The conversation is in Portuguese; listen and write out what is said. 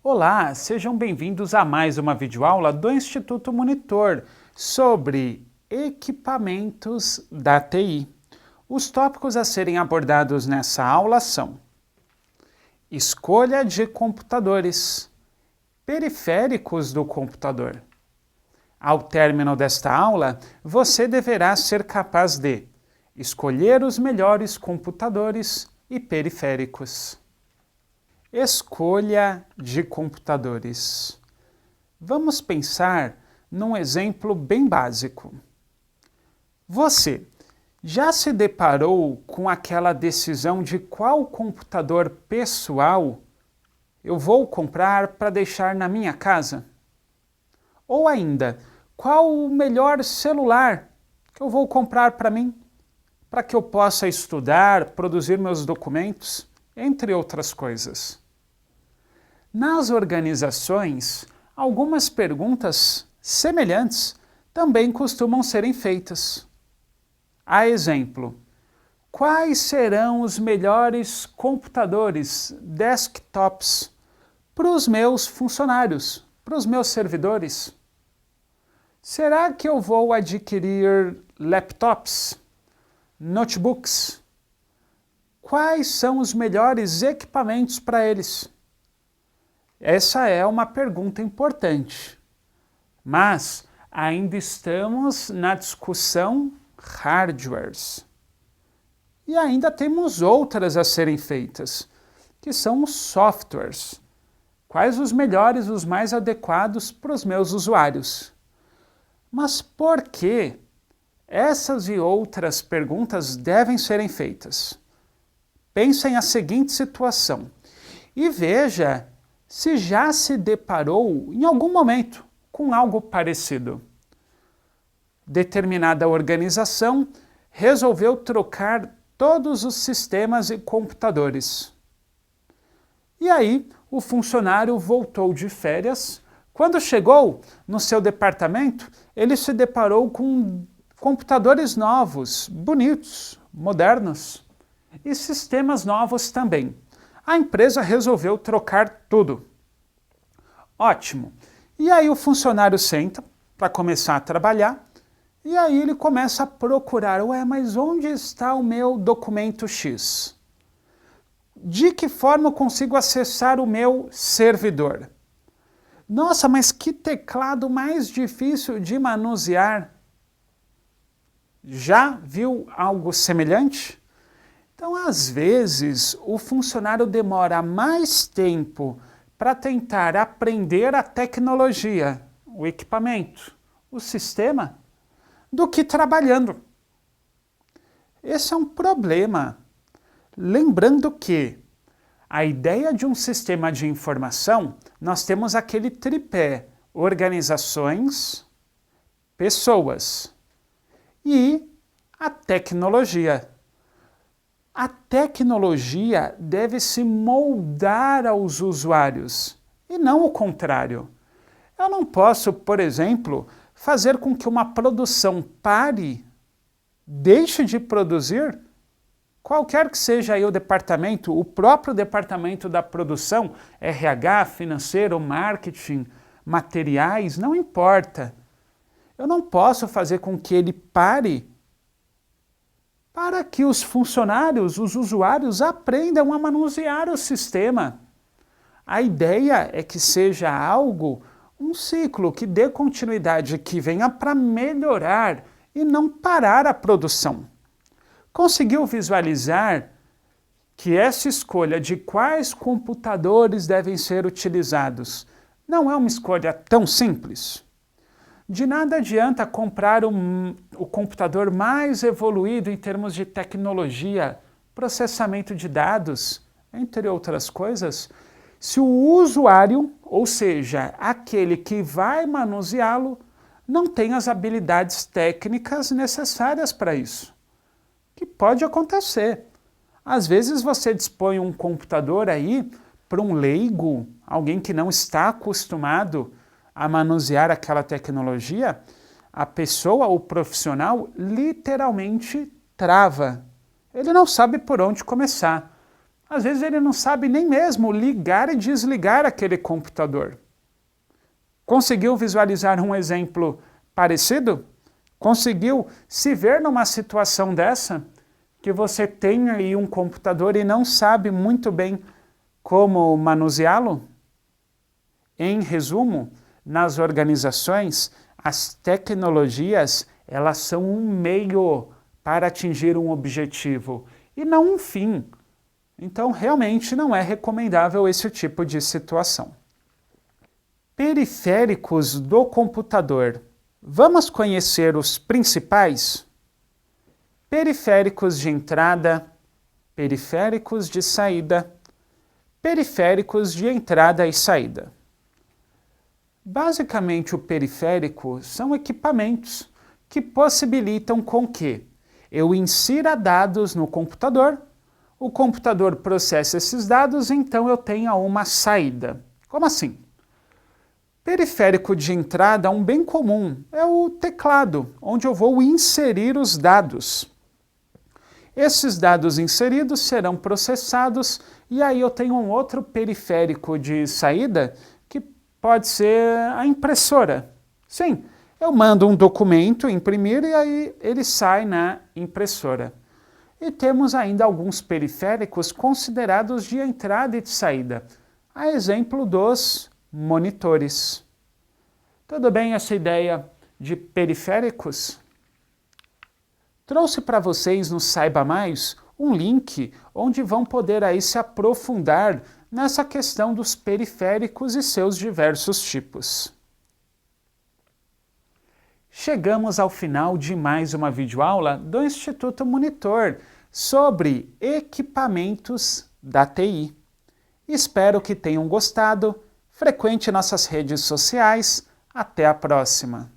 Olá, sejam bem-vindos a mais uma videoaula do Instituto Monitor sobre equipamentos da TI. Os tópicos a serem abordados nessa aula são: escolha de computadores, periféricos do computador. Ao término desta aula, você deverá ser capaz de escolher os melhores computadores e periféricos. Escolha de computadores. Vamos pensar num exemplo bem básico. Você já se deparou com aquela decisão de qual computador pessoal eu vou comprar para deixar na minha casa? Ou ainda, qual o melhor celular que eu vou comprar para mim, para que eu possa estudar, produzir meus documentos, entre outras coisas? Nas organizações, algumas perguntas semelhantes também costumam serem feitas. A exemplo, quais serão os melhores computadores, desktops, para os meus funcionários, para os meus servidores? Será que eu vou adquirir laptops, notebooks? Quais são os melhores equipamentos para eles? Essa é uma pergunta importante, mas ainda estamos na discussão hardwares. E ainda temos outras a serem feitas, que são os softwares. Quais os melhores, os mais adequados para os meus usuários? Mas por que essas e outras perguntas devem serem feitas? Pensem a seguinte situação e veja se já se deparou em algum momento com algo parecido. Determinada organização resolveu trocar todos os sistemas e computadores. E aí o funcionário voltou de férias. Quando chegou no seu departamento, ele se deparou com computadores novos, bonitos, modernos e sistemas novos também. A empresa resolveu trocar tudo. Ótimo. E aí o funcionário senta para começar a trabalhar e aí ele começa a procurar. Mas onde está o meu documento X? De que forma eu consigo acessar o meu servidor? Nossa, mas que teclado mais difícil de manusear. Já viu algo semelhante? Então, às vezes, o funcionário demora mais tempo para tentar aprender a tecnologia, o equipamento, o sistema, do que trabalhando. Esse é um problema. Lembrando que a ideia de um sistema de informação, nós temos aquele tripé: organizações, pessoas e a tecnologia. A tecnologia deve se moldar aos usuários e não o contrário. Eu não posso, por exemplo, fazer com que uma produção pare, deixe de produzir, qualquer que seja aí o departamento, o próprio departamento da produção, RH, financeiro, marketing, materiais, não importa. Eu não posso fazer com que ele pare para que os funcionários, os usuários, aprendam a manusear o sistema. A ideia é que seja algo, um ciclo que dê continuidade, que venha para melhorar e não parar a produção. Conseguiu visualizar que essa escolha de quais computadores devem ser utilizados não é uma escolha tão simples? De nada adianta comprar o computador mais evoluído em termos de tecnologia, processamento de dados, entre outras coisas, se o usuário, ou seja, aquele que vai manuseá-lo, não tem as habilidades técnicas necessárias para isso. Que pode acontecer. Às vezes você dispõe um computador aí para um leigo, alguém que não está acostumado a manusear aquela tecnologia, a pessoa, o profissional, literalmente trava. Ele não sabe por onde começar. Às vezes ele não sabe nem mesmo ligar e desligar aquele computador. Conseguiu visualizar um exemplo parecido? Conseguiu se ver numa situação dessa? Que você tem aí um computador e não sabe muito bem como manuseá-lo? Em resumo, nas organizações, as tecnologias, elas são um meio para atingir um objetivo e não um fim. Então, realmente não é recomendável esse tipo de situação. Periféricos do computador. Vamos conhecer os principais? Periféricos de entrada, periféricos de saída, periféricos de entrada e saída. Basicamente, o periférico são equipamentos que possibilitam com que eu insira dados no computador, o computador processa esses dados, então eu tenha uma saída. Como assim? Periférico de entrada, um bem comum, é o teclado, onde eu vou inserir os dados. Esses dados inseridos serão processados e aí eu tenho um outro periférico de saída que pode ser a impressora. Sim, eu mando um documento imprimir e aí ele sai na impressora. E temos ainda alguns periféricos considerados de entrada e de saída, a exemplo dos monitores. Tudo bem essa ideia de periféricos? Trouxe para vocês no Saiba Mais um link onde vão poder aí se aprofundar nessa questão dos periféricos e seus diversos tipos. Chegamos ao final de mais uma videoaula do Instituto Monitor sobre equipamentos da TI. Espero que tenham gostado. Frequente nossas redes sociais. Até a próxima!